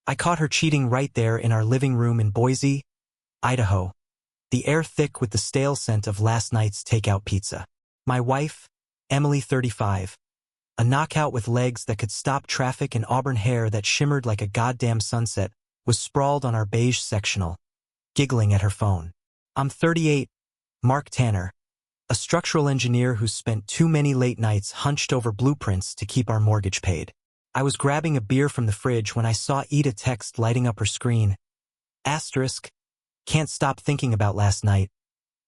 I caught her cheating right there in our living room in Boise, Idaho, the air thick with the stale scent of last night's takeout pizza. My wife, Emily 35, a knockout with legs that could stop traffic and auburn hair that shimmered like a goddamn sunset, was sprawled on our beige sectional, giggling at her phone. I'm 38, Mark Tanner, a structural engineer who spent too many late nights hunched over blueprints to keep our mortgage paid. I was grabbing a beer from the fridge when I saw Ida text lighting up her screen. Asterisk, can't stop thinking about last night.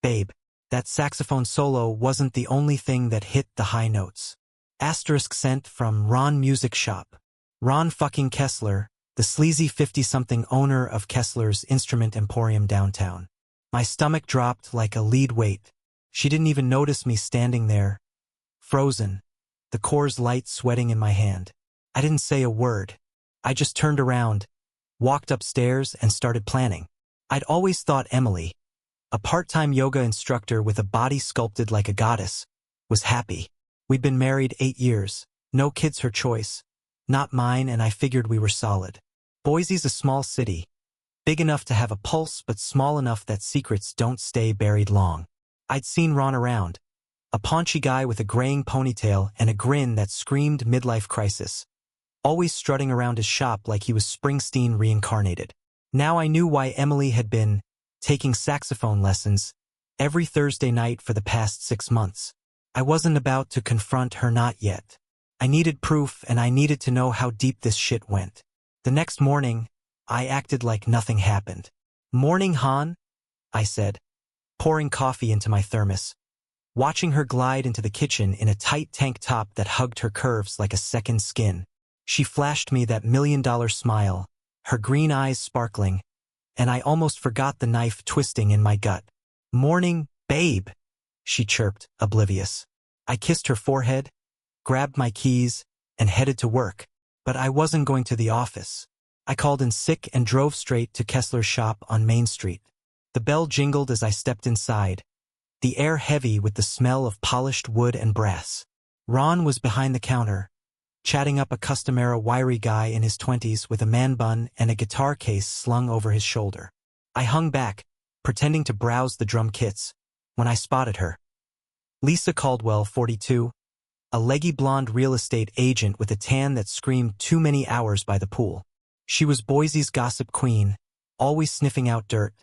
Babe, that saxophone solo wasn't the only thing that hit the high notes. Asterisk sent from Ron Music Shop. Ron fucking Kessler, the sleazy 50-something owner of Kessler's Instrument Emporium downtown. My stomach dropped like a lead weight. She didn't even notice me standing there, frozen, the Coors Light sweating in my hand. I didn't say a word. I just turned around, walked upstairs, and started planning. I'd always thought Emily, a part-time yoga instructor with a body sculpted like a goddess, was happy. We'd been married 8 years, no kids her choice, not mine, and I figured we were solid. Boise's a small city, big enough to have a pulse but small enough that secrets don't stay buried long. I'd seen Ron around, a paunchy guy with a graying ponytail and a grin that screamed midlife crisis, always strutting around his shop like he was Springsteen reincarnated. Now I knew why Emily had been taking saxophone lessons every Thursday night for the past 6 months. I wasn't about to confront her, not yet. I needed proof, and I needed to know how deep this shit went. The next morning, I acted like nothing happened. "Morning, Han," I said, pouring coffee into my thermos, watching her glide into the kitchen in a tight tank top that hugged her curves like a second skin. She flashed me that $1,000,000 smile, her green eyes sparkling, and I almost forgot the knife twisting in my gut. "Morning, babe," she chirped, oblivious. I kissed her forehead, grabbed my keys, and headed to work. But I wasn't going to the office. I called in sick and drove straight to Kessler's shop on Main Street. The bell jingled as I stepped inside, the air heavy with the smell of polished wood and brass. Ron was behind the counter, chatting up a customera wiry guy in his 20s with a man bun and a guitar case slung over his shoulder. I hung back, pretending to browse the drum kits, when I spotted her. Lisa Caldwell, 42, a leggy blonde real estate agent with a tan that screamed too many hours by the pool. She was Boise's gossip queen, always sniffing out dirt,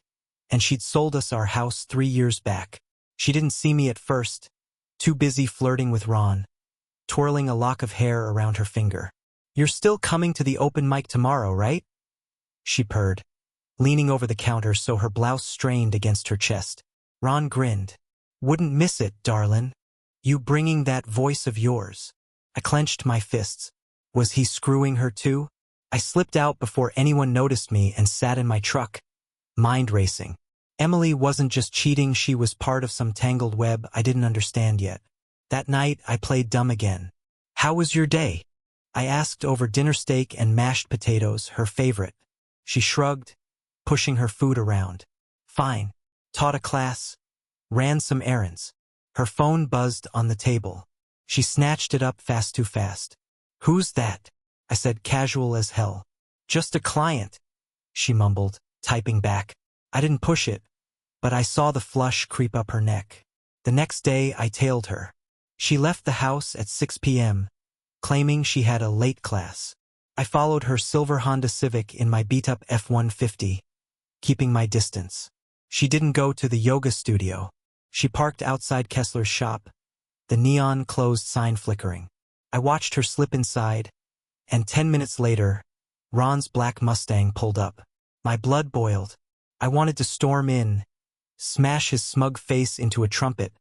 and she'd sold us our house 3 years back. She didn't see me at first, too busy flirting with Ron, twirling a lock of hair around her finger. "You're still coming to the open mic tomorrow, right?" she purred, leaning over the counter so her blouse strained against her chest. Ron grinned. "Wouldn't miss it, darlin'. You bringing that voice of yours." I clenched my fists. Was he screwing her too? I slipped out before anyone noticed me and sat in my truck, mind racing. Emily wasn't just cheating, she was part of some tangled web I didn't understand yet. That night, I played dumb again. "How was your day?" I asked over dinner steak and mashed potatoes, her favorite. She shrugged, pushing her food around. "Fine. Taught a class. Ran some errands." Her phone buzzed on the table. She snatched it up too fast. "Who's that?" I said, casual as hell. "Just a client," she mumbled, typing back. I didn't push it, but I saw the flush creep up her neck. The next day, I tailed her. She left the house at 6 p.m., claiming she had a late class. I followed her silver Honda Civic in my beat-up F-150, keeping my distance. She didn't go to the yoga studio. She parked outside Kessler's shop, the neon closed sign flickering. I watched her slip inside, and 10 minutes later, Ron's black Mustang pulled up. My blood boiled. I wanted to storm in, smash his smug face into a trumpet,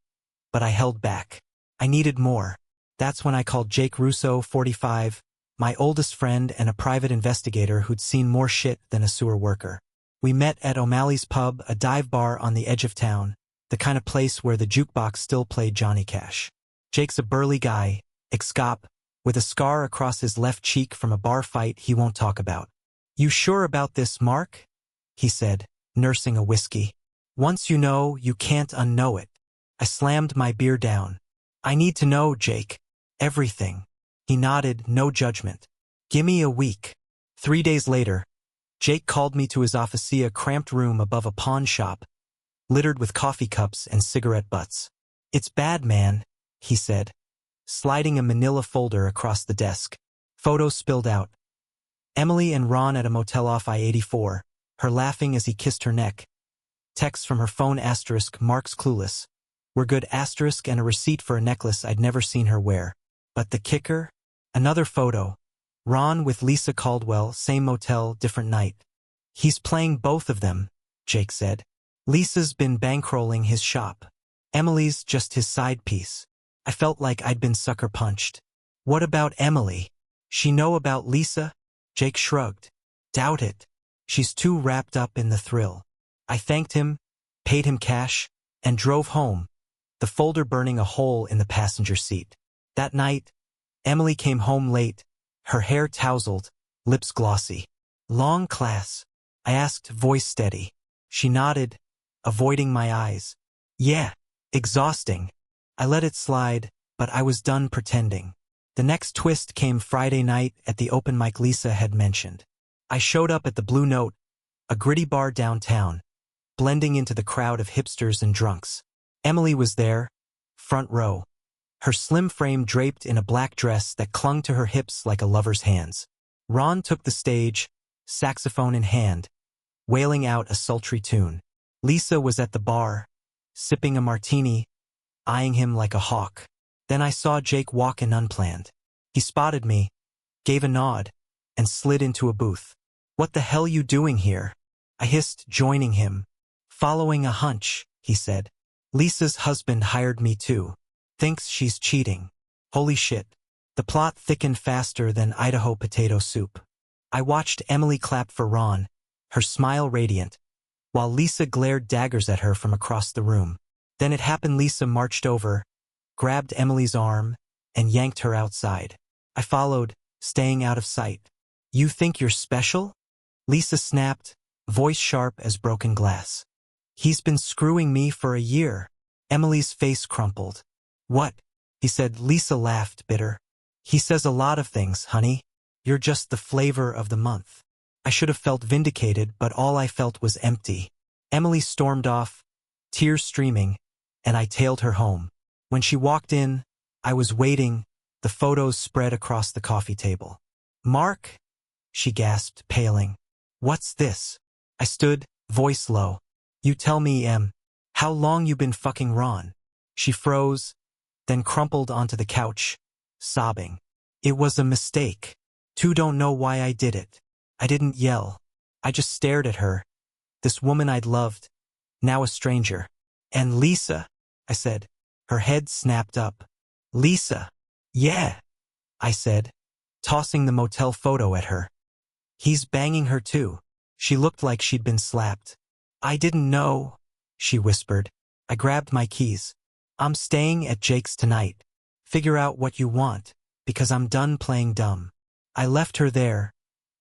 but I held back. I needed more. That's when I called Jake Russo, 45, my oldest friend and a private investigator who'd seen more shit than a sewer worker. We met at O'Malley's Pub, a dive bar on the edge of town, the kind of place where the jukebox still played Johnny Cash. Jake's a burly guy, ex-cop, with a scar across his left cheek from a bar fight he won't talk about. "You sure about this, Mark?" he said, nursing a whiskey. "Once you know, you can't unknow it." I slammed my beer down. "I need to know, Jake. Everything." He nodded, no judgment. "Gimme a week." 3 days later, Jake called me to his officia cramped room above a pawn shop, littered with coffee cups and cigarette butts. "It's bad, man," he said, sliding a manila folder across the desk. Photos spilled out. Emily and Ron at a motel off I-84, her laughing as he kissed her neck. Text from her phone *, Mark's clueless. We're good * and a receipt for a necklace I'd never seen her wear. But the kicker? Another photo. Ron with Lisa Caldwell, same motel, different night. "He's playing both of them," Jake said. "Lisa's been bankrolling his shop. Emily's just his side piece." I felt like I'd been sucker punched. "What about Emily? She know about Lisa?" Jake shrugged. "Doubt it. She's too wrapped up in the thrill." I thanked him, paid him cash, and drove home, the folder burning a hole in the passenger seat. That night, Emily came home late, her hair tousled, lips glossy. "Long class?" I asked, voice steady. She nodded, avoiding my eyes. "Yeah, exhausting." I let it slide, but I was done pretending. The next twist came Friday night at the open mic Lisa had mentioned. I showed up at the Blue Note, a gritty bar downtown, blending into the crowd of hipsters and drunks. Emily was there, front row, her slim frame draped in a black dress that clung to her hips like a lover's hands. Ron took the stage, saxophone in hand, wailing out a sultry tune. Lisa was at the bar, sipping a martini, eyeing him like a hawk. Then I saw Jake walk in unplanned. He spotted me, gave a nod, and slid into a booth. "What the hell you doing here?" I hissed, joining him. "Following a hunch," he said. "Lisa's husband hired me too. Thinks she's cheating." Holy shit. The plot thickened faster than Idaho potato soup. I watched Emily clap for Ron, her smile radiant, while Lisa glared daggers at her from across the room. Then it happened. Lisa marched over, grabbed Emily's arm, and yanked her outside. I followed, staying out of sight. "You think you're special?" Lisa snapped, voice sharp as broken glass. "He's been screwing me for a year." Emily's face crumpled. "What?" he said. Lisa laughed, bitter. "He says a lot of things, honey. You're just the flavor of the month." I should have felt vindicated, but all I felt was empty. Emily stormed off, tears streaming, and I tailed her home. When she walked in, I was waiting, the photos spread across the coffee table. "Mark?" she gasped, paling. "What's this?" I stood, voice low. "You tell me, how long you been fucking Ron?" She froze, then crumpled onto the couch, sobbing. "It was a mistake. Don't know why I did it." I didn't yell. I just stared at her, this woman I'd loved, now a stranger. "And Lisa," I said. Her head snapped up. "Lisa?" "Yeah," I said, tossing the motel photo at her. "He's banging her too." She looked like she'd been slapped. "I didn't know," she whispered. I grabbed my keys. "I'm staying at Jake's tonight. Figure out what you want, because I'm done playing dumb." I left her there,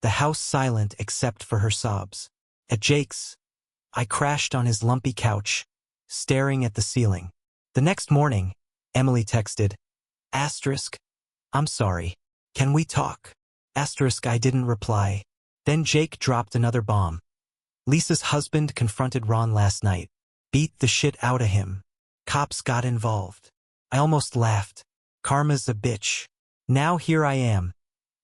the house silent except for her sobs. At Jake's, I crashed on his lumpy couch, staring at the ceiling. The next morning, Emily texted, "I'm sorry. Can we talk?" I didn't reply. Then Jake dropped another bomb. "Lisa's husband confronted Ron last night. Beat the shit out of him. Cops got involved." I almost laughed. Karma's a bitch. Now here I am,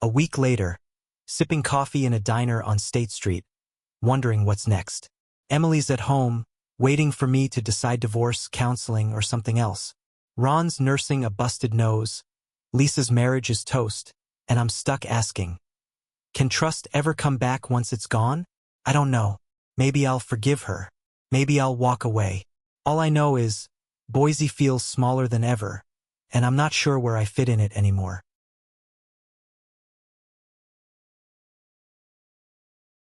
a week later, sipping coffee in a diner on State Street, wondering what's next. Emily's at home, waiting for me to decide divorce, counseling, or something else. Ron's nursing a busted nose. Lisa's marriage is toast, and I'm stuck asking, can trust ever come back once it's gone? I don't know. Maybe I'll forgive her. Maybe I'll walk away. All I know is, Boise feels smaller than ever, and I'm not sure where I fit in it anymore.